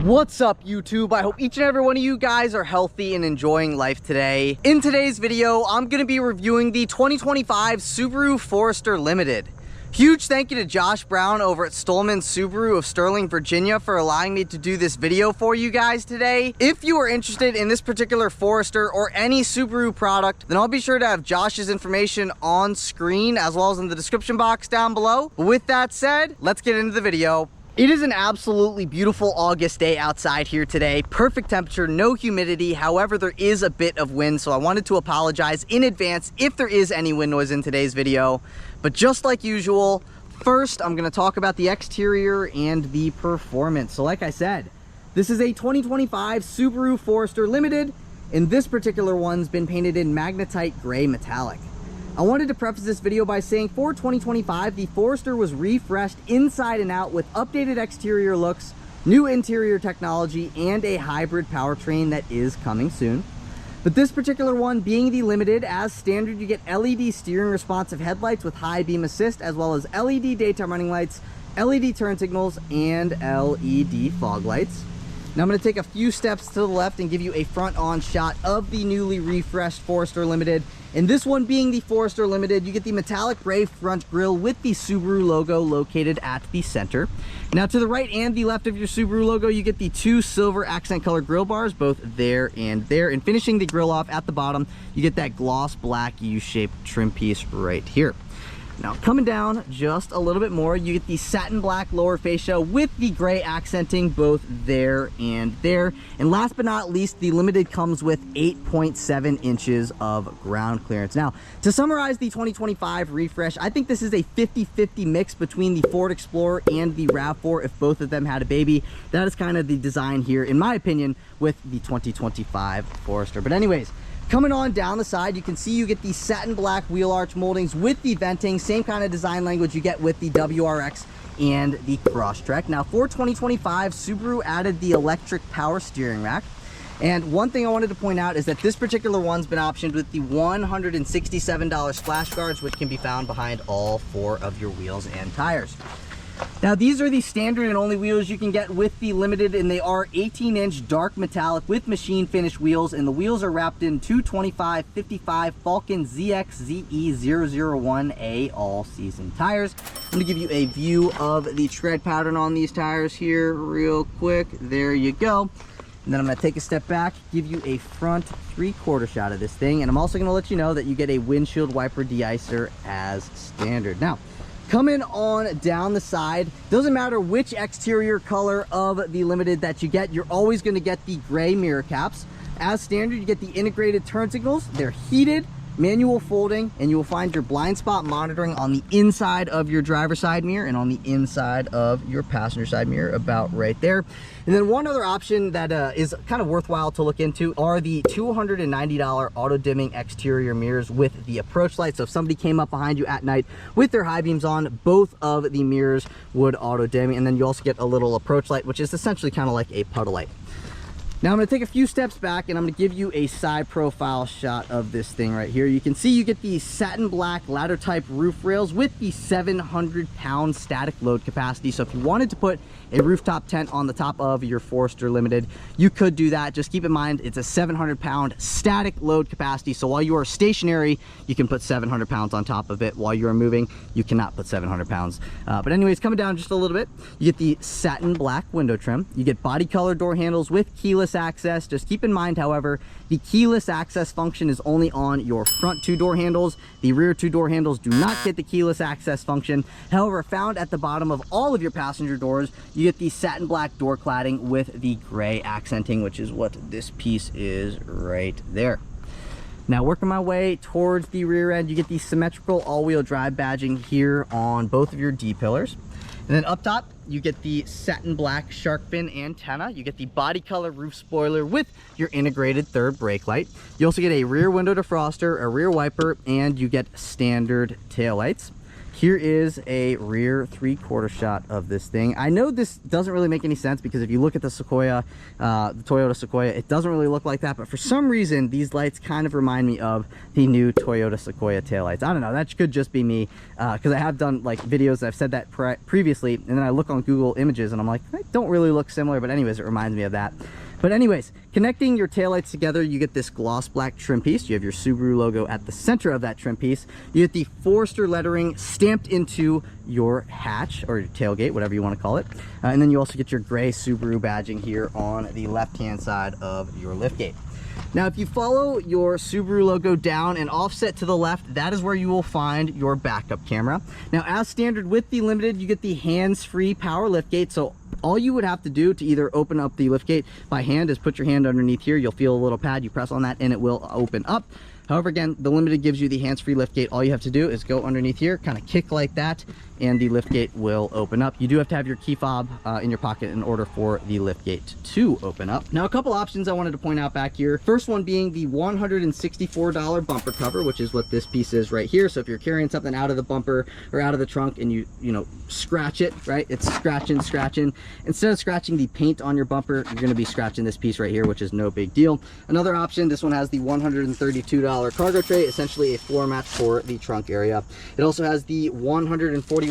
What's up, YouTube? I hope each and every one of you guys are healthy and enjoying life today. In today's video, I'm going to be reviewing the 2025 Subaru Forester Limited. Huge thank you to Josh Brown over at Stohlman Subaru of Sterling, Virginia for allowing me to do this video for you guys today. If you are interested in this particular Forester or any Subaru product, then I'll be sure to have Josh's information on screen as well as in the description box down below. But with that said, let's get into the video. It is an absolutely beautiful August day outside here today. Perfect temperature, no humidity. However, there is a bit of wind, so I wanted to apologize in advance if there is any wind noise in today's video. But just like usual, first I'm going to talk about the exterior and the performance. So like I said, this is a 2025 Subaru Forester Limited, and this particular one's been painted in magnetite gray metallic. I wanted to preface this video by saying for 2025, the Forester was refreshed inside and out with updated exterior looks, new interior technology, and a hybrid powertrain that is coming soon. But this particular one being the Limited, as standard, you get LED steering responsive headlights with high beam assist, as well as LED daytime running lights, LED turn signals, and LED fog lights. Now I'm going to take a few steps to the left and give you a front-on shot of the newly refreshed Forester Limited. And this one being the Forester Limited, you get the metallic gray front grille with the Subaru logo located at the center. Now to the right and the left of your Subaru logo, you get the two silver accent color grille bars, both there and there. And finishing the grille off at the bottom, you get that gloss black U-shaped trim piece right here. Now coming down just a little bit more, you get the satin black lower fascia with the gray accenting both there and there. And last but not least, the Limited comes with 8.7 inches of ground clearance. Now, to summarize the 2025 refresh, I think this is a 50-50 mix between the Ford Explorer and the RAV4 if both of them had a baby. That is kind of the design here, in my opinion, with the 2025 Forester. But anyways, coming on down the side, you can see you get the satin black wheel arch moldings with the venting, same kind of design language you get with the WRX and the Crosstrek. Now for 2025, Subaru added the electric power steering rack. And one thing I wanted to point out is that this particular one's been optioned with the $167 splash guards, which can be found behind all four of your wheels and tires. Now these are the standard and only wheels you can get with the Limited, and they are 18-inch dark metallic with machine finish wheels, and the wheels are wrapped in 225/55 Falcon ZXZE001A all-season tires. I'm going to give you a view of the tread pattern on these tires here real quick. There you go. And then I'm going to take a step back, give you a front 3/4 shot of this thing, and I'm also going to let you know that you get a windshield wiper de-icer as standard. Now, coming on down the side, doesn't matter which exterior color of the Limited that you get, you're always going to get the gray mirror caps. As standard, you get the integrated turn signals. They're heated, manual folding, and you will find your blind spot monitoring on the inside of your driver's side mirror and on the inside of your passenger side mirror, about right there. And then one other option that is kind of worthwhile to look into are the $290 auto dimming exterior mirrors with the approach light. So if somebody came up behind you at night with their high beams on, both of the mirrors would auto dim. And then you also get a little approach light, which is essentially kind of like a puddle light. Now I'm going to take a few steps back and I'm going to give you a side profile shot of this thing right here. You can see you get the satin black ladder type roof rails with the 700-pound static load capacity. So if you wanted to put a rooftop tent on the top of your Forester Limited, you could do that. Just keep in mind it's a 700-pound static load capacity. So while you are stationary, you can put 700 pounds on top of it. While you are moving, you cannot put 700 pounds. But anyways, coming down just a little bit, you get the satin black window trim. You get body color door handles with keyless access. Just keep in mind, however, the keyless access function is only on your front two door handles. The rear two door handles do not get the keyless access function. However, found at the bottom of all of your passenger doors, you get the satin black door cladding with the gray accenting, which is what this piece is right there. Now working my way towards the rear end, you get the symmetrical all-wheel drive badging here on both of your D-pillars. And then up top, you get the satin black shark fin antenna. You get the body color roof spoiler with your integrated third brake light. You also get a rear window defroster, a rear wiper, and you get standard taillights. Here is a rear 3/4 shot of this thing. I know this doesn't really make any sense because if you look at the Sequoia, the Toyota Sequoia, it doesn't really look like that, but for some reason these lights kind of remind me of the new Toyota Sequoia taillights. I don't know, that could just be me, because I have done like videos, I've said that previously, and then I look on Google Images and I'm like, they don't really look similar, but anyways, it reminds me of that. But anyways, connecting your taillights together, you get this gloss black trim piece. You have your Subaru logo at the center of that trim piece. You get the Forester lettering stamped into your hatch or your tailgate, whatever you want to call it. And then you also get your gray Subaru badging here on the left-hand side of your liftgate. Now, if you follow your Subaru logo down and offset to the left, that is where you will find your backup camera. Now, as standard with the Limited, you get the hands-free power liftgate. So all you would have to do to either open up the liftgate by hand is put your hand underneath here. You'll feel a little pad. You press on that and it will open up. However, again, the Limited gives you the hands-free liftgate. All you have to do is go underneath here, kind of kick like that, and the liftgate will open up. You do have to have your key fob in your pocket in order for the liftgate to open up. Now, a couple options I wanted to point out back here. First one being the $164 bumper cover, which is what this piece is right here. So if you're carrying something out of the bumper or out of the trunk and you know, scratch it, right? It's scratching. Instead of scratching the paint on your bumper, you're gonna be scratching this piece right here, which is no big deal. Another option, this one has the $132 cargo tray, essentially a floor mat for the trunk area. It also has the $141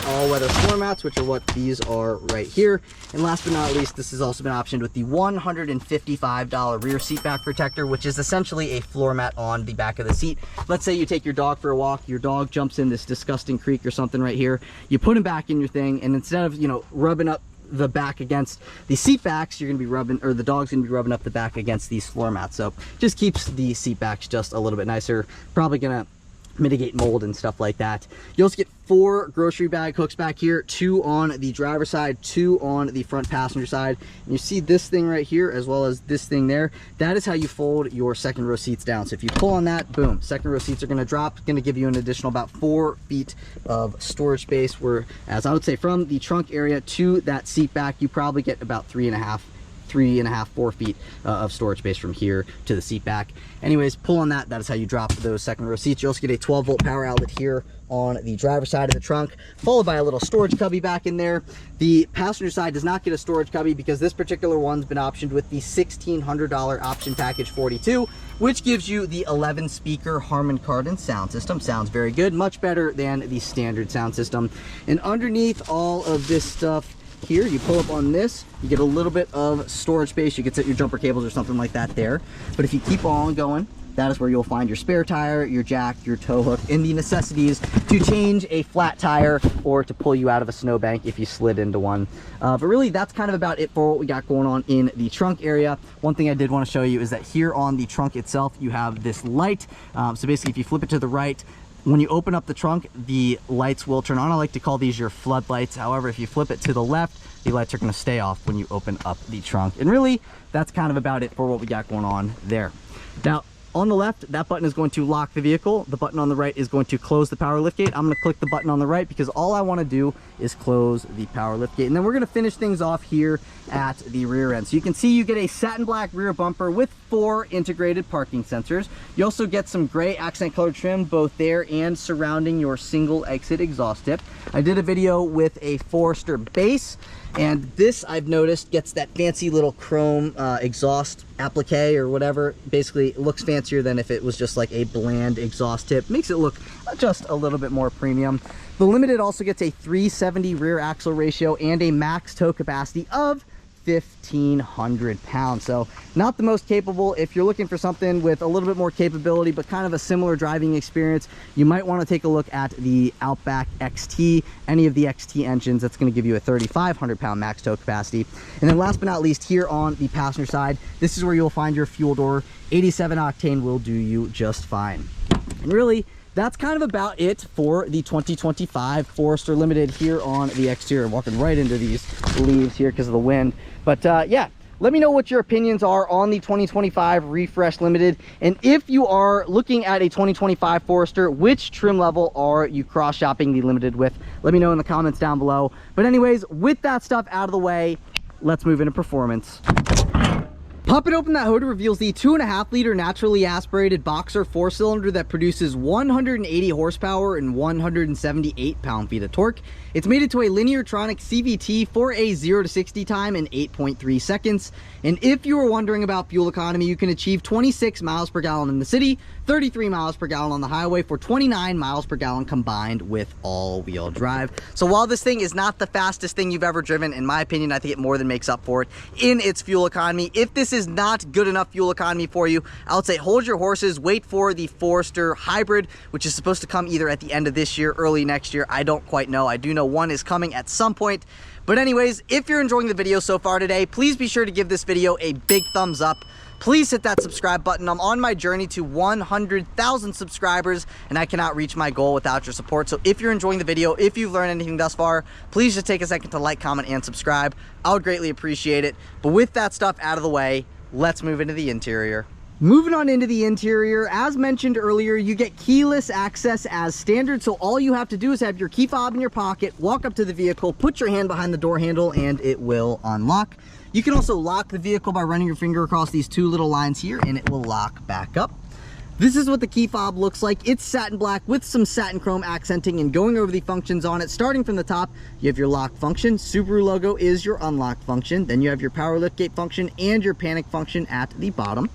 all-weather floor mats, which are what these are right here. And last but not least, this has also been optioned with the $155 rear seat back protector, which is essentially a floor mat on the back of the seat. Let's say you take your dog for a walk, your dog jumps in this disgusting creek or something right here, you put him back in your thing, and instead of, you know, rubbing up the back against the seat backs, you're gonna be rubbing, or the dog's gonna be rubbing up the back against these floor mats. So just keeps the seat backs just a little bit nicer, probably gonna mitigate mold and stuff like that. You also get 4 grocery bag hooks back here, 2 on the driver's side, 2 on the front passenger side. And you see this thing right here as well as this thing there. That is how you fold your second row seats down. So if you pull on that, boom, second row seats are going to drop. It's going to give you an additional about 4 feet of storage space, where, as I would say, from the trunk area to that seat back, you probably get about 4 feet of storage space from here to the seat back. Anyways, pull on that. That is how you drop those second row seats. You also get a 12-volt power outlet here on the driver's side of the trunk, followed by a little storage cubby back in there. The passenger side does not get a storage cubby because this particular one's been optioned with the $1,600 option package 42, which gives you the 11-speaker Harman Kardon sound system. Sounds very good, much better than the standard sound system. And underneath all of this stuff here, you pull up on this, you get a little bit of storage space. You can set your jumper cables or something like that there. But if you keep on going, that is where you'll find your spare tire, your jack, your tow hook, and the necessities to change a flat tire or to pull you out of a snowbank if you slid into one. But really, that's kind of about it for what we got going on in the trunk area. One thing I did want to show you is that here on the trunk itself, you have this light. So basically, if you flip it to the right, when you open up the trunk, the lights will turn on. I like to call these your floodlights. However, if you flip it to the left, the lights are going to stay off when you open up the trunk. And really, that's kind of about it for what we got going on there. Now, on the left, that button is going to lock the vehicle. The button on the right is going to close the power liftgate. I'm going to click the button on the right because all I want to do is close the power liftgate. And then we're going to finish things off here at the rear end. So you can see you get a satin black rear bumper with 4 integrated parking sensors. You also get some gray accent color trim both there and surrounding your single exit exhaust tip. I did a video with a Forester base, and this, I've noticed, gets that fancy little chrome exhaust applique or whatever. Basically, it looks fancier than if it was just like a bland exhaust tip. Makes it look just a little bit more premium. The Limited also gets a 370 rear axle ratio and a max tow capacity of 1,500 pounds. So not the most capable. If you're looking for something with a little bit more capability but kind of a similar driving experience, you might want to take a look at the Outback XT, any of the XT engines. That's going to give you a 3,500 pound max tow capacity. And then last but not least, here on the passenger side, this is where you'll find your fuel door. 87 octane will do you just fine. And really, that's kind of about it for the 2025 Forester Limited here on the exterior. I'm walking right into these leaves here because of the wind. But yeah, let me know what your opinions are on the 2025 Refresh Limited. And if you are looking at a 2025 Forester, which trim level are you cross-shopping the Limited with? Let me know in the comments down below. But anyways, with that stuff out of the way, let's move into performance. Popping open that hood reveals the 2.5 liter naturally aspirated boxer 4-cylinder that produces 180 horsepower and 178 pound-feet of torque. It's mated to a Lineartronic CVT for a 0 to 60 time in 8.3 seconds. And if you were wondering about fuel economy, you can achieve 26 miles per gallon in the city, 33 miles per gallon on the highway for 29 miles per gallon combined with all-wheel drive. So while this thing is not the fastest thing you've ever driven, in my opinion, I think it more than makes up for it in its fuel economy. If this is not good enough fuel economy for you, I would say hold your horses, wait for the Forester Hybrid, which is supposed to come either at the end of this year, early next year. I don't quite know. I do know one is coming at some point. But anyways, if you're enjoying the video so far today, please be sure to give this video a big thumbs up. Please hit that subscribe button. I'm on my journey to 100,000 subscribers, and I cannot reach my goal without your support. So if you're enjoying the video, if you've learned anything thus far, please just take a second to like, comment, and subscribe. I would greatly appreciate it. But with that stuff out of the way, let's move into the interior. Moving on into the interior, as mentioned earlier, you get keyless access as standard. So all you have to do is have your key fob in your pocket, walk up to the vehicle, put your hand behind the door handle, and it will unlock. You can also lock the vehicle by running your finger across these two little lines here, and it will lock back up. This is what the key fob looks like. It's satin black with some satin chrome accenting, and going over the functions on it, starting from the top, you have your lock function. Subaru logo is your unlock function. Then you have your power liftgate function and your panic function at the bottom.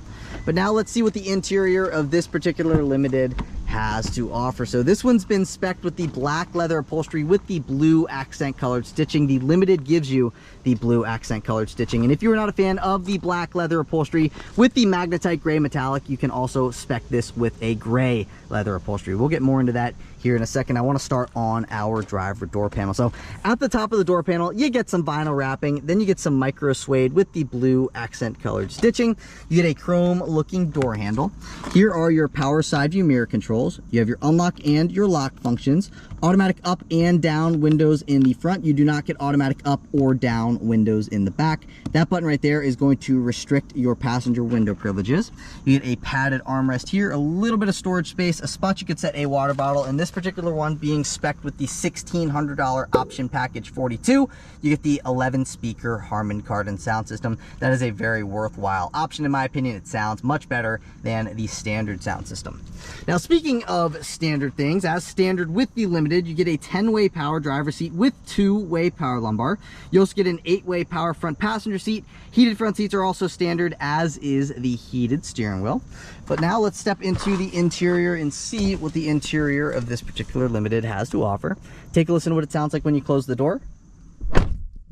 But now let's see what the interior of this particular Limited has to offer. So this one's been spec'd with the black leather upholstery with the blue accent colored stitching. The Limited gives you the blue accent colored stitching. And if you're not a fan of the black leather upholstery with the magnetite gray metallic, you can also spec this with a gray leather upholstery. We'll get more into that here in a second. I want to start on our driver door panel. So at the top of the door panel, you get some vinyl wrapping, then you get some micro suede with the blue accent colored stitching. You get a chrome looking door handle. Here are your power side view mirror controls. You have your unlock and your lock functions. Automatic up and down windows in the front. You do not get automatic up or down windows in the back. That button right there is going to restrict your passenger window privileges. You get a padded armrest here, a little bit of storage space, a spot you could set a water bottle. In this particular one being spec'd with the $1,600 option package 42, you get the 11 speaker Harman Kardon sound system. That is a very worthwhile option in my opinion. It sounds much better than the standard sound system. Now speaking of standard things, as standard with the Limited, you get a 10-way power driver seat with 2-way power lumbar. You also get an 8-way power front passenger seat. Heated front seats are also standard, as is the heated steering wheel. But now let's step into the interior and see what the interior of this particular Limited has to offer. Take a listen to what it sounds like when you close the door.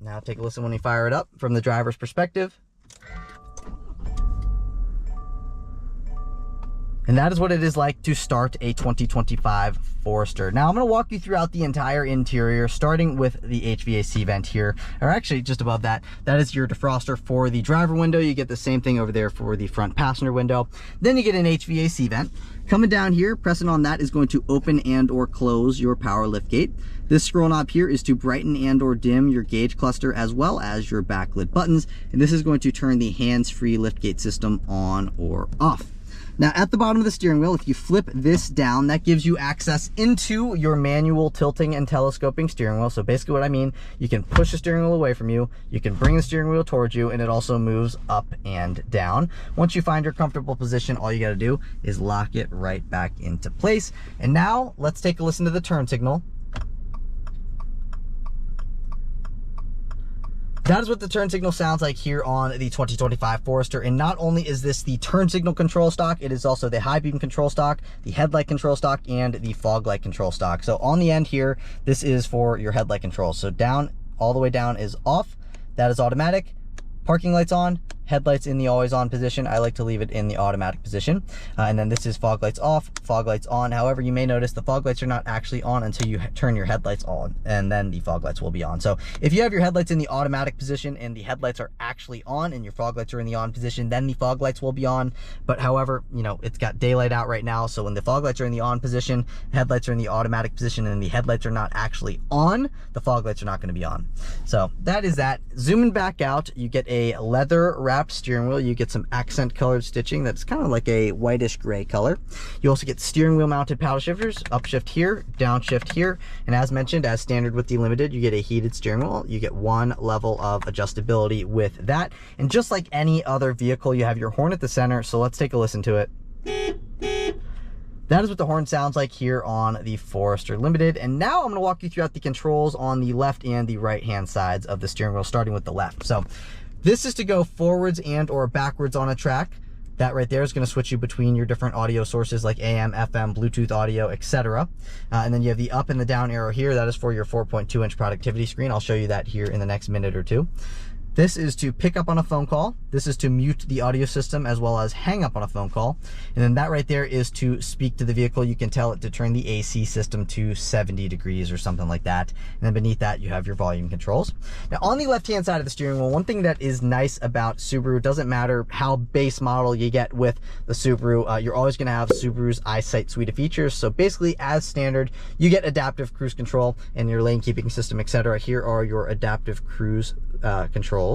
Now take a listen when you fire it up from the driver's perspective. And that is what it is like to start a 2025 Forester. Now I'm going to walk you throughout the entire interior, starting with the HVAC vent here, or actually just above that. That is your defroster for the driver window. You get the same thing over there for the front passenger window. Then you get an HVAC vent. Coming down here, pressing on that is going to open and or close your power liftgate. This scroll knob here is to brighten and or dim your gauge cluster as well as your backlit buttons. And this is going to turn the hands-free liftgate system on or off. Now at the bottom of the steering wheel, if you flip this down, that gives you access into your manual tilting and telescoping steering wheel. So basically what I mean, you can push the steering wheel away from you, you can bring the steering wheel towards you, and it also moves up and down. Once you find your comfortable position, all you got to do is lock it right back into place. And now let's take a listen to the turn signal. That is what the turn signal sounds like here on the 2025 Forester. And not only is this the turn signal control stock, it is also the high beam control stock, the headlight control stock, and the fog light control stock. So on the end here, this is for your headlight control. So down, all the way down is off. That is automatic. Parking lights on, headlights in the always on position. I like to leave it in the automatic position. And then this is fog lights off, fog lights on. However, you may notice the fog lights are not actually on until you turn your headlights on, and then the fog lights will be on. So if you have your headlights in the automatic position and the headlights are actually on and your fog lights are in the on position, then the fog lights will be on. But however, you know, it's got daylight out right now. So when the fog lights are in the on position, headlights are in the automatic position, and the headlights are not actually on, the fog lights are not going to be on. So that is that. Zooming back out, you get a leather wrap wrapped steering wheel, you get some accent colored stitching that's kind of like a whitish gray color. You also get steering wheel mounted paddle shifters, upshift here, downshift here, and as mentioned, as standard with the Limited, you get a heated steering wheel. You get one level of adjustability with that, and just like any other vehicle, you have your horn at the center. So let's take a listen to it. That is what the horn sounds like here on the Forester Limited. And now I'm going to walk you throughout the controls on the left and the right hand sides of the steering wheel, starting with the left. So this is to go forwards and or backwards on a track. That right there is going to switch you between your different audio sources like AM, FM, Bluetooth audio, etc. And then you have the up and the down arrow here. That is for your 4.2-inch productivity screen. I'll show you that here in the next minute or two. This is to pick up on a phone call. This is to mute the audio system as well as hang up on a phone call. And then that right there is to speak to the vehicle. You can tell it to turn the AC system to 70 degrees or something like that. And then beneath that, you have your volume controls. Now on the left-hand side of the steering wheel, one thing that is nice about Subaru, it doesn't matter how base model you get with the Subaru, you're always gonna have Subaru's EyeSight suite of features. So basically as standard, you get adaptive cruise control and your lane keeping system, etc. Here are your adaptive cruise controls.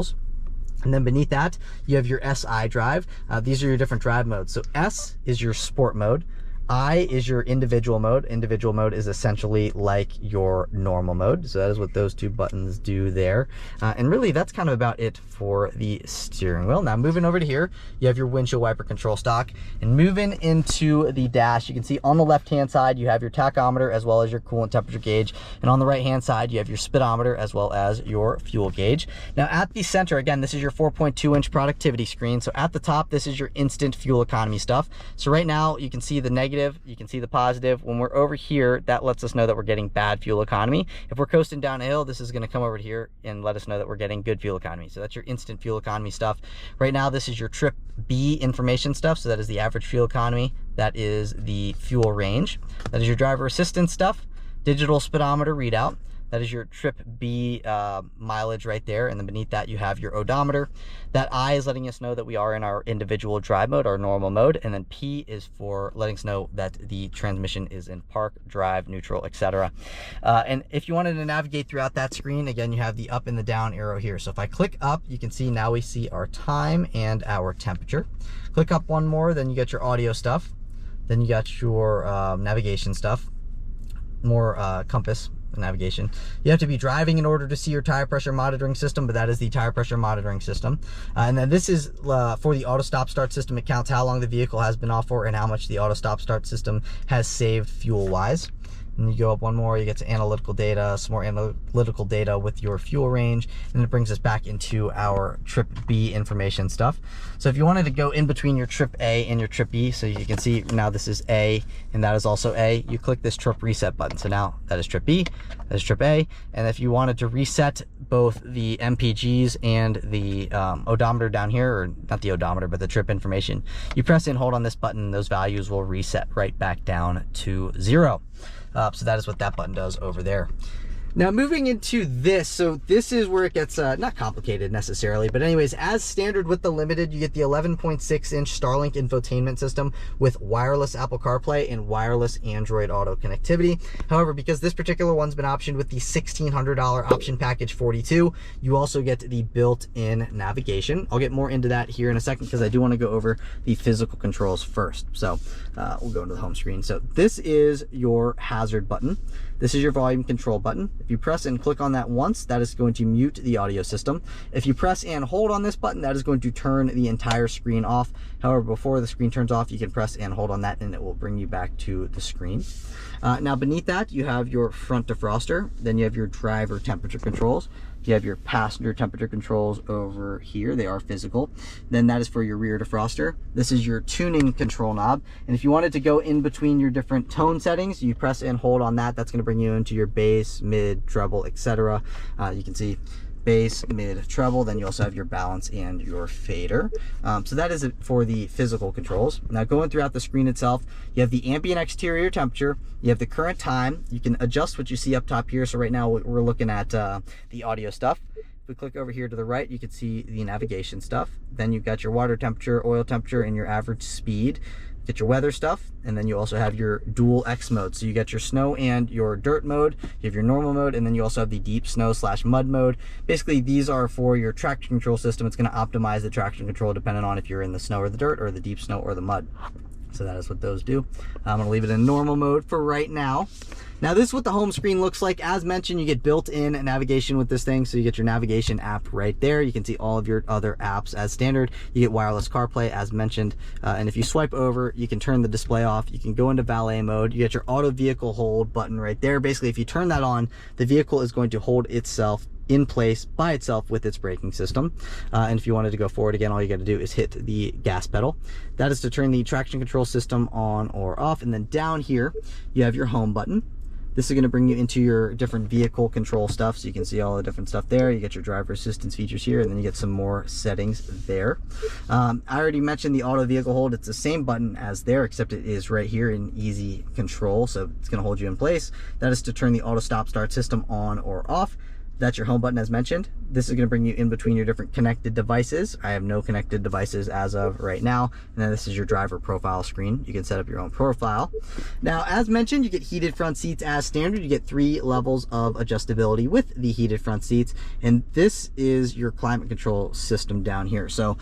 And then beneath that, you have your SI drive. These are your different drive modes. So S is your sport mode. I is your individual mode. Individual mode is essentially like your normal mode. So that is what those two buttons do there. And really that's kind of about it for the steering wheel. Now moving over to here, you have your windshield wiper control stock. And moving into the dash, you can see on the left-hand side, you have your tachometer as well as your coolant temperature gauge. And on the right-hand side, you have your speedometer as well as your fuel gauge. Now at the center, again, this is your 4.2-inch productivity screen. So at the top, this is your instant fuel economy stuff. So right now you can see the negative, you can see the positive. When we're over here, that lets us know that we're getting bad fuel economy. If we're coasting down a hill, this is going to come over here and let us know that we're getting good fuel economy. So that's your instant fuel economy stuff. Right now, this is your trip B information stuff. So that is the average fuel economy. That is the fuel range. That is your driver assistance stuff, digital speedometer readout. That is your trip B mileage right there. And then beneath that, you have your odometer. That I is letting us know that we are in our individual drive mode, our normal mode. And then P is for letting us know that the transmission is in park, drive, neutral, etc. And if you wanted to navigate throughout that screen, again, you have the up and the down arrow here. So if I click up, you can see now we see our time and our temperature. Click up one more, then you get your audio stuff. Then you got your navigation stuff, more compass navigation. You have to be driving in order to see your tire pressure monitoring system, but that is the tire pressure monitoring system. And then this is for the auto stop start system. It counts how long the vehicle has been off for and how much the auto stop start system has saved fuel wise. And you go up one more, you get to analytical data, some more analytical data with your fuel range, and it brings us back into our trip B information stuff. So if you wanted to go in between your trip A and your trip B, so you can see now this is A and that is also A, you click this trip reset button. So now that is trip B, that is trip A. And if you wanted to reset both the MPGs and the odometer down here, or not the odometer, but the trip information, you press and hold on this button, those values will reset right back down to 0. So that is what that button does over there. Now moving into this, so this is where it gets not complicated necessarily, but anyways, as standard with the Limited, you get the 11.6-inch Starlink infotainment system with wireless Apple CarPlay and wireless Android Auto connectivity. However, because this particular one's been optioned with the $1,600 option package 42, you also get the built-in navigation. I'll get more into that here in a second because I do want to go over the physical controls first. So we'll go into the home screen. So this is your hazard button. This is your volume control button. If you press and click on that once, that is going to mute the audio system. If you press and hold on this button, that is going to turn the entire screen off. However, before the screen turns off, you can press and hold on that and it will bring you back to the screen. Now beneath that, you have your front defroster. Then you have your driver temperature controls. You have your passenger temperature controls over here. They are physical. Then that is for your rear defroster. This is your tuning control knob. And if you wanted to go in between your different tone settings, you press and hold on that. That's going to bring you into your bass, mid, treble, etc. You can see bass, mid, treble. Then you also have your balance and your fader. So that is it for the physical controls. Now going throughout the screen itself, you have the ambient exterior temperature, you have the current time, you can adjust what you see up top here. So right now we're looking at the audio stuff. If we click over here to the right, you can see the navigation stuff. Then you've got your water temperature, oil temperature, and your average speed. Get your weather stuff, and then you also have your dual X mode. So you get your snow and your dirt mode, you have your normal mode, and then you also have the deep snow / mud mode. Basically, these are for your traction control system. It's going to optimize the traction control depending on if you're in the snow or the dirt, or the deep snow or the mud. So that is what those do. I'm going to leave it in normal mode for right now. Now this is what the home screen looks like. As mentioned, you get built-in navigation with this thing. So you get your navigation app right there. You can see all of your other apps as standard. You get wireless CarPlay as mentioned. And if you swipe over, you can turn the display off. You can go into valet mode. You get your auto vehicle hold button right there. Basically, if you turn that on, the vehicle is going to hold itself in place by itself with its braking system. And if you wanted to go forward again, all you got to do is hit the gas pedal. That is to turn the traction control system on or off. And then down here, you have your home button. This is going to bring you into your different vehicle control stuff, so you can see all the different stuff there. You get your driver assistance features here, and then you get some more settings there. I already mentioned the auto vehicle hold. It's the same button as there, except it is right here in easy control, so it's going to hold you in place. That is to turn the auto stop start system on or off. That's your home button as mentioned. This is going to bring you in between your different connected devices. I have no connected devices as of right now. And then this is your driver profile screen. You can set up your own profile. Now, as mentioned, you get heated front seats as standard. You get 3 levels of adjustability with the heated front seats. And this is your climate control system down here. So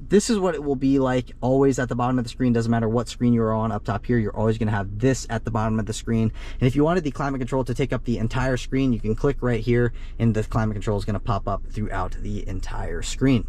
this is what it will be like always at the bottom of the screen. Doesn't matter what screen you're on up top here. You're always going to have this at the bottom of the screen. And if you wanted the climate control to take up the entire screen, you can click right here, and the climate control is going to pop up throughout the entire screen.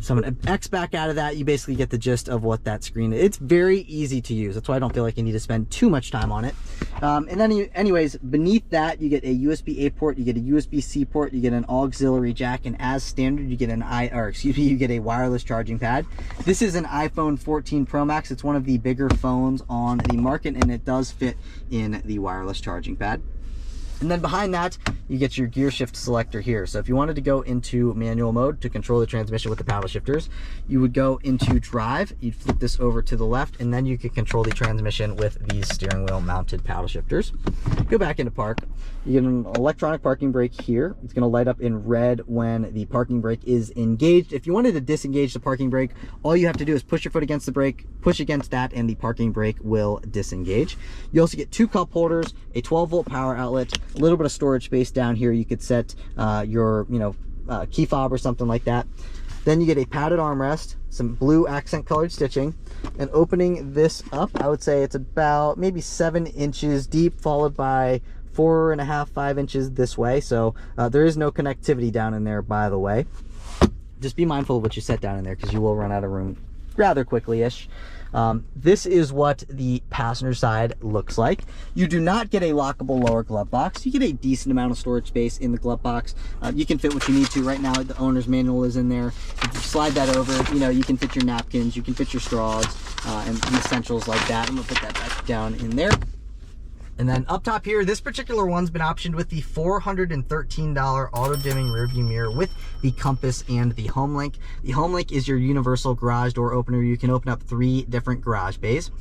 So I'm going to X back out of that. You basically get the gist of what that screen is. It's very easy to use. That's why I don't feel like you need to spend too much time on it. And then anyways, beneath that, you get a USB-A port, you get a USB-C port, you get an auxiliary jack, and as standard, you get you get a wireless charging pad. This is an iPhone 14 Pro Max. It's one of the bigger phones on the market, and it does fit in the wireless charging pad. And then behind that, you get your gear shift selector here. So if you wanted to go into manual mode to control the transmission with the paddle shifters, you would go into drive, you'd flip this over to the left, and then you could control the transmission with these steering wheel mounted paddle shifters. Go back into park. You get an electronic parking brake here. It's going to light up in red when the parking brake is engaged. If you wanted to disengage the parking brake, all you have to do is push your foot against the brake, push against that, and the parking brake will disengage. You also get 2 cup holders, a 12-volt power outlet, a little bit of storage space down here. You could set your key fob or something like that. Then you get a padded armrest, some blue accent colored stitching, and opening this up, I would say it's about maybe 7 inches deep, followed by 4.5, 5 inches this way. So there is no connectivity down in there, by the way. Just be mindful of what you set down in there, because you will run out of room rather quickly-ish. This is what the passenger side looks like. You do not get a lockable lower glove box. You get a decent amount of storage space in the glove box. You can fit what you need to. Right now, the owner's manual is in there. If you slide that over, you can fit your napkins, you can fit your straws, and essentials like that. I'm gonna put that back down in there. And then up top here, this particular one's been optioned with the $413 auto-dimming rearview mirror with the compass and the home link. The home link is your universal garage door opener. You can open up 3 different garage bays.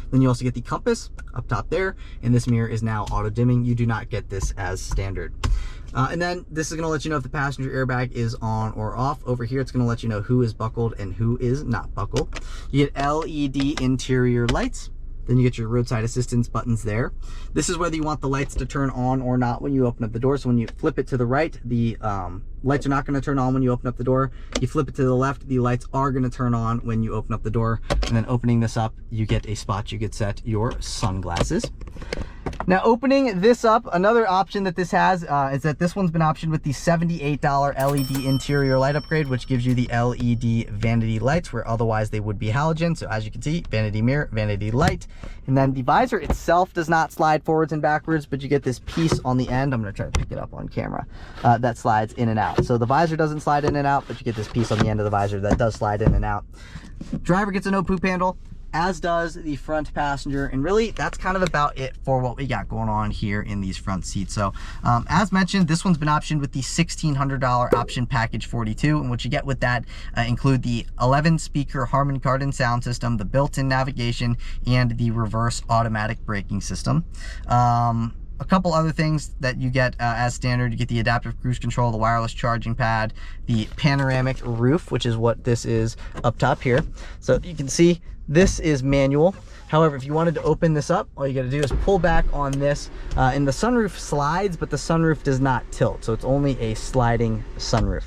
Then you also get the compass up top there, and this mirror is now auto-dimming. You do not get this as standard. And then this is going to let you know if the passenger airbag is on or off. Over here, it's going to let you know who is buckled and who is not buckled. You get LED interior lights. Then you get your roadside assistance buttons there. This is whether you want the lights to turn on or not when you open up the door. So when you flip it to the right, the lights are not going to turn on when you open up the door. You flip it to the left, the lights are going to turn on when you open up the door. And then opening this up, you get a spot you could set your sunglasses. Now, opening this up, another option that this has is that this one's been optioned with the $78 LED interior light upgrade, which gives you the LED vanity lights, where otherwise they would be halogen. So as you can see, vanity mirror, vanity light. And then the visor itself does not slide forwards and backwards, but you get this piece on the end. I'm going to try to pick it up on camera. That slides in and out. So the visor doesn't slide in and out, but you get this piece on the end of the visor that does slide in and out. Driver gets a no poop handle, as does the front passenger, and really that's kind of about it for what we got going on here in these front seats. So as mentioned, this one's been optioned with the $1,600 option package 42, and what you get with that include the 11 speaker Harman Kardon sound system, the built-in navigation, and the reverse automatic braking system. a couple other things that you get as standard. You get the adaptive cruise control, the wireless charging pad, the panoramic roof, which is what this is up top here. So you can see this is manual. However, if you wanted to open this up, all you got to do is pull back on this, and the sunroof slides, but the sunroof does not tilt. So it's only a sliding sunroof.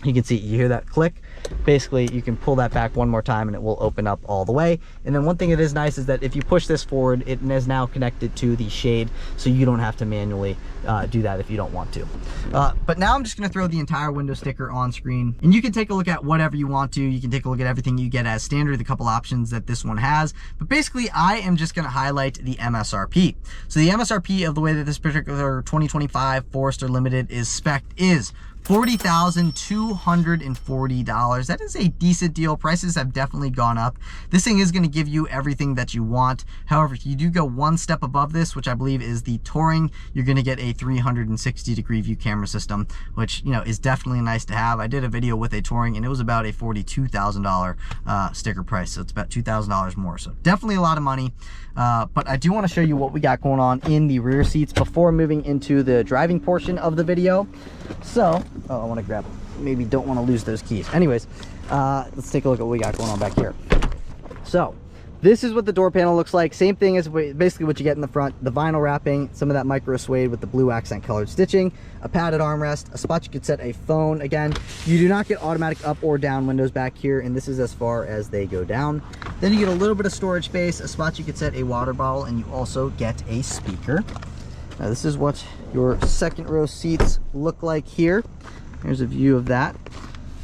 You can see, you hear that click. Basically, you can pull that back one more time and it will open up all the way. And then one thing that is nice is that if you push this forward, it is now connected to the shade, so you don't have to manually do that if you don't want to. But now I'm just gonna throw the entire window sticker on screen, and you can take a look at whatever you want to. You can take a look at everything you get as standard, the couple options that this one has. But basically, I am just gonna highlight the MSRP. So the MSRP of the way that this particular 2025 Forester Limited is spec'd is $40,240. That is a decent deal. Prices have definitely gone up. This thing is going to give you everything that you want. However, if you do go one step above this, which I believe is the Touring, you're going to get a 360-degree view camera system, which, you know, is definitely nice to have. I did a video with a Touring and it was about a $42,000 sticker price, so it's about $2,000 more. So definitely a lot of money. But I do want to show you what we got going on in the rear seats before moving into the driving portion of the video. So, oh, I want to grab, maybe don't want to lose those keys. Anyways, let's take a look at what we got going on back here. So, this is what the door panel looks like. Same thing as basically what you get in the front. The vinyl wrapping, some of that micro suede with the blue accent colored stitching, a padded armrest, a spot you could set a phone. Again, you do not get automatic up or down windows back here, and this is as far as they go down. Then you get a little bit of storage space, a spot you could set a water bottle, and you also get a speaker. Now this is what your second row seats look like here. Here's a view of that.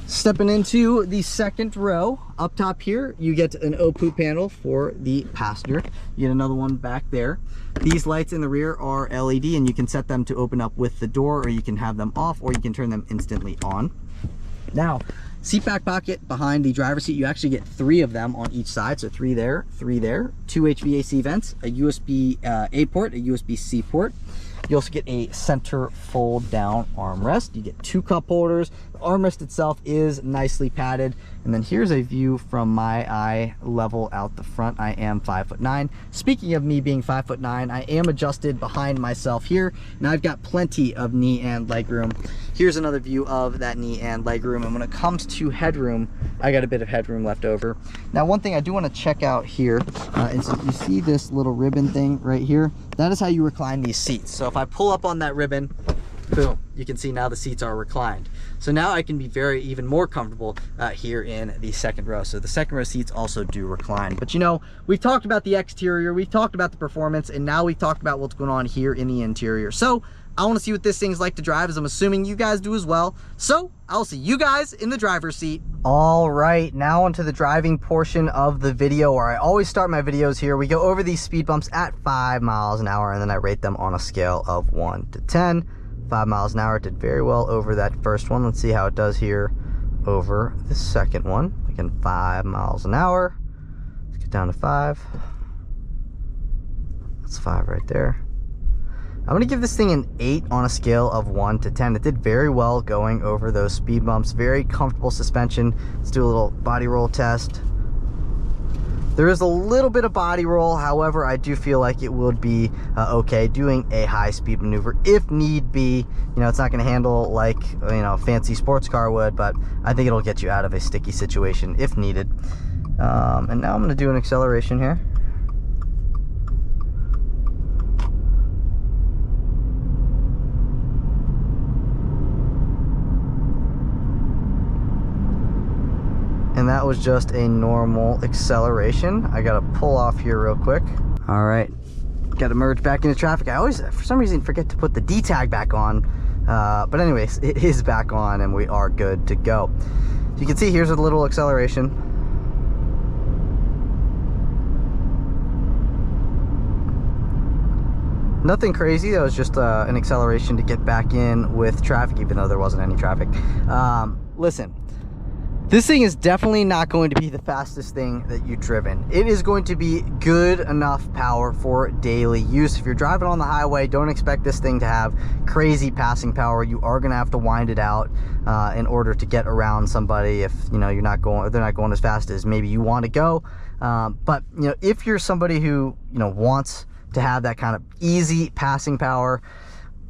Stepping into the second row, up top here, you get an OPU panel for the passenger. You get another one back there. These lights in the rear are LED, and you can set them to open up with the door, or you can have them off, or you can turn them instantly on. Now, seat back pocket behind the driver's seat, you actually get 3 of them on each side. So 3 there, 3 there, 2 HVAC vents, a USB A port, a USB C port. You also get a center fold down armrest. You get 2 cup holders. The armrest itself is nicely padded. And then here's a view from my eye level out the front. I am 5'9". Speaking of me being 5'9", I am adjusted behind myself here, and I've got plenty of knee and leg room. Here's another view of that knee and leg room. And when it comes to headroom, I got a bit of headroom left over. Now, one thing I do want to check out here is you see this little ribbon thing right here. That is how you recline these seats. So if I pull up on that ribbon, boom, you can see now the seats are reclined. So now I can be even more comfortable here in the second row. So the second row seats also do recline. But you know, we've talked about the exterior, we've talked about the performance, and now we've talked about what's going on here in the interior. So I want to see what this thing's like to drive, as I'm assuming you guys do as well. So I'll see you guys in the driver's seat. All right, now onto the driving portion of the video, where I always start my videos here. We go over these speed bumps at 5 miles an hour, and then I rate them on a scale of 1 to 10. 5 miles an hour, it did very well over that first one. Let's see how it does here over the second one. Again, 5 miles an hour. Let's get down to 5. That's 5 right there. I'm gonna give this thing an 8 on a scale of 1 to 10. It did very well going over those speed bumps. Very comfortable suspension. Let's do a little body roll test. There is a little bit of body roll, however, I do feel like it would be okay doing a high-speed maneuver if need be. You know, it's not going to handle like, you know, a fancy sports car would, but I think it'll get you out of a sticky situation if needed. And now I'm going to do an acceleration here. And that was just a normal acceleration. I gotta pull off here real quick. All right, gotta merge back into traffic. I always, for some reason, forget to put the D tag back on. But anyways, it is back on and we are good to go. You can see here's a little acceleration. Nothing crazy, that was just an acceleration to get back in with traffic, even though there wasn't any traffic. Listen. This thing is definitely not going to be the fastest thing that you've driven. It is going to be good enough power for daily use. If you're driving on the highway, don't expect this thing to have crazy passing power. You are going to have to wind it out in order to get around somebody if, you know, they're not going as fast as maybe you want to go. But, you know, if you're somebody who, you know, wants to have that kind of easy passing power.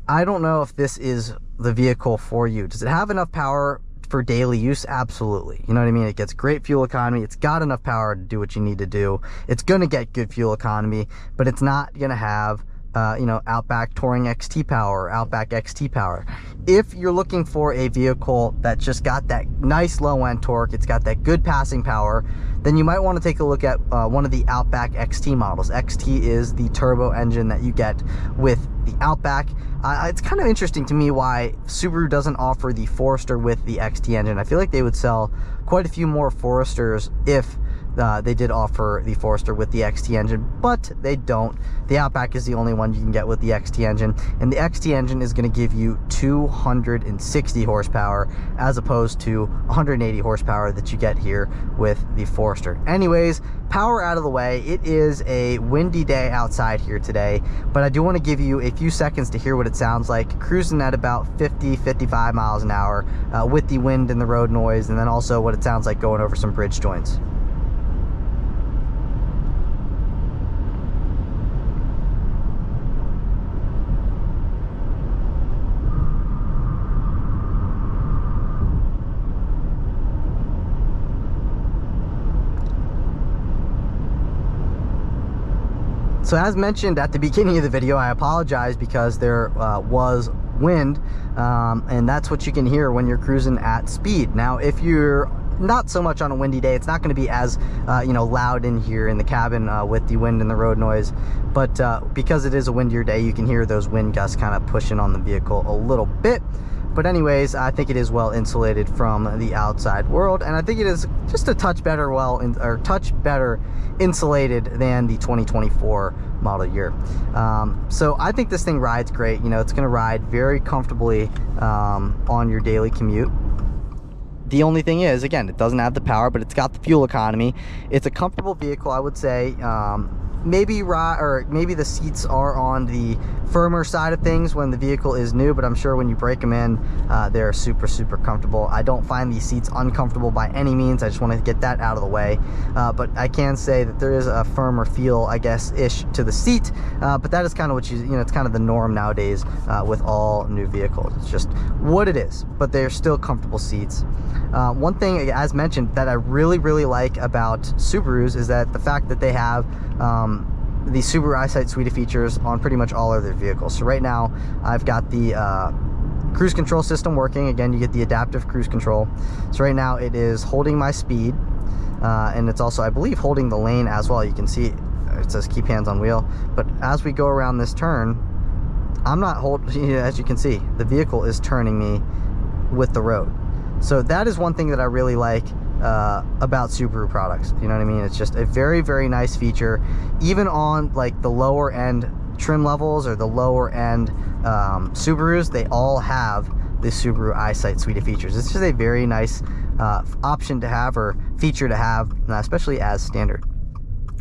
I don't know if this is the vehicle for you. Does it have enough power for daily use? Absolutely. You know what I mean? It gets great fuel economy. It's got enough power to do what you need to do. It's going to get good fuel economy, but it's not going to have you know, Outback Touring XT power or Outback XT power. If you're looking for a vehicle that just got that nice low end torque, it's got that good passing power, then you might want to take a look at one of the Outback XT models. XT is the turbo engine that you get with the Outback. It's kind of interesting to me why Subaru doesn't offer the Forester with the XT engine. I feel like they would sell quite a few more Foresters if they did offer the Forester with the XT engine, but they don't. The Outback is the only one you can get with the XT engine, and the XT engine is going to give you 260 horsepower as opposed to 180 horsepower that you get here with the Forester. Anyways, power out of the way. It is a windy day outside here today, but I do want to give you a few seconds to hear what it sounds like cruising at about 50-55 miles an hour with the wind and the road noise, and then also what it sounds like going over some bridge joints. So as mentioned at the beginning of the video, I apologize because there was wind, and that's what you can hear when you're cruising at speed. Now, if you're not so much on a windy day, it's not going to be as you know, loud in here in the cabin with the wind and the road noise, but because it is a windier day, you can hear those wind gusts kind of pushing on the vehicle a little bit. But anyways, I think it is well insulated from the outside world, and I think it is just a touch better insulated than the 2024 model year. So I think this thing rides great. You know, it's going to ride very comfortably on your daily commute. The only thing is, again, it doesn't have the power, but it's got the fuel economy. It's a comfortable vehicle, I would say. Maybe the seats are on the firmer side of things when the vehicle is new, but I'm sure when you break them in, they're super comfortable. I don't find these seats uncomfortable by any means. I just want to get that out of the way. But I can say that there is a firmer feel, I guess, ish to the seat. But that is kind of what you know, it's kind of the norm nowadays with all new vehicles. It's just what it is, but they're still comfortable seats. One thing, as mentioned, that I really like about Subarus is that the fact that they have the Subaru EyeSight suite of features on pretty much all of their vehicles. So right now I've got the cruise control system working. Again, you get the adaptive cruise control. So right now it is holding my speed, and it's also, I believe, holding the lane as well. You can see it says keep hands on wheel, but as we go around this turn, I'm not holding, as you can see, the vehicle is turning me with the road. So that is one thing that I really like about Subaru products. You know what I mean? It's just a very nice feature, even on like the lower end trim levels or the lower end Subarus. They all have the Subaru EyeSight suite of features. It's just a very nice option to have, or feature to have, especially as standard.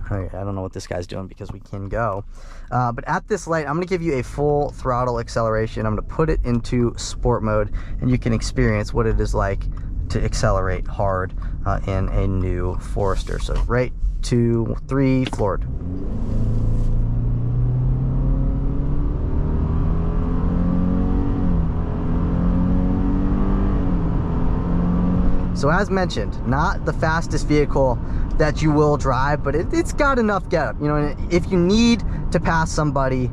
All right, I don't know what this guy's doing because we can go, but at this light I'm going to give you a full throttle acceleration. I'm going to put it into sport mode, and you can experience what it is like to accelerate hard in a new Forester. So right, 2, 3, floored. So as mentioned, not the fastest vehicle that you will drive, but it's got enough getup. You know, if you need to pass somebody,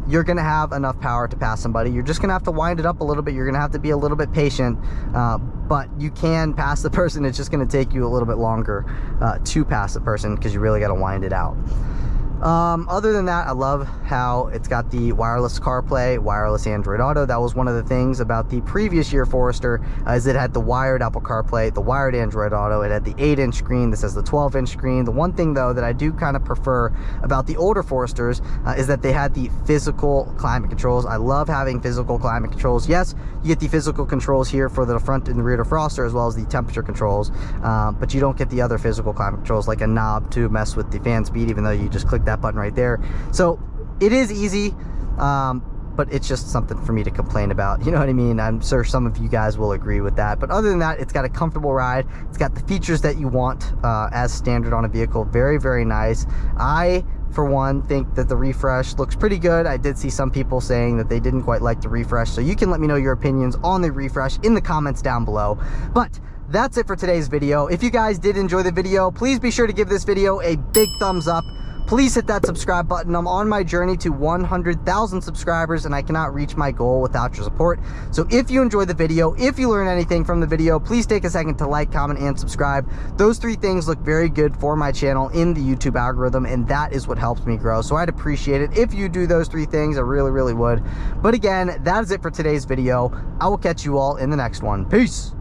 you're gonna have enough power to pass somebody. You're just gonna have to wind it up a little bit. You're gonna have to be a little bit patient, but you can pass the person. It's just gonna take you a little bit longer to pass the person because you really gotta wind it out. Other than that, I love how it's got the wireless CarPlay, wireless Android Auto. That was one of the things about the previous year Forester, is it had the wired Apple CarPlay, the wired Android Auto. It had the 8-inch screen. This has the 12-inch screen. The one thing though that I do kind of prefer about the older Foresters is that they had the physical climate controls. I love having physical climate controls. Yes, you get the physical controls here for the front and the rear defroster, as well as the temperature controls, but you don't get the other physical climate controls like a knob to mess with the fan speed, even though you just click that button right there. So it is easy, but it's just something for me to complain about. You know what I mean? I'm sure some of you guys will agree with that. But other than that, it's got a comfortable ride. It's got the features that you want as standard on a vehicle. Very nice. I for one, think that the refresh looks pretty good. I did see some people saying that they didn't quite like the refresh, so you can let me know your opinions on the refresh in the comments down below. But that's it for today's video. If you guys did enjoy the video, please be sure to give this video a big thumbs up. Please hit that subscribe button. I'm on my journey to 100,000 subscribers, and I cannot reach my goal without your support. So if you enjoyed the video, if you learned anything from the video, please take a second to like, comment, and subscribe. Those 3 things look very good for my channel in the YouTube algorithm, and that is what helps me grow. So I'd appreciate it if you do those 3 things. I really, really would. But again, that is it for today's video. I will catch you all in the next one. Peace.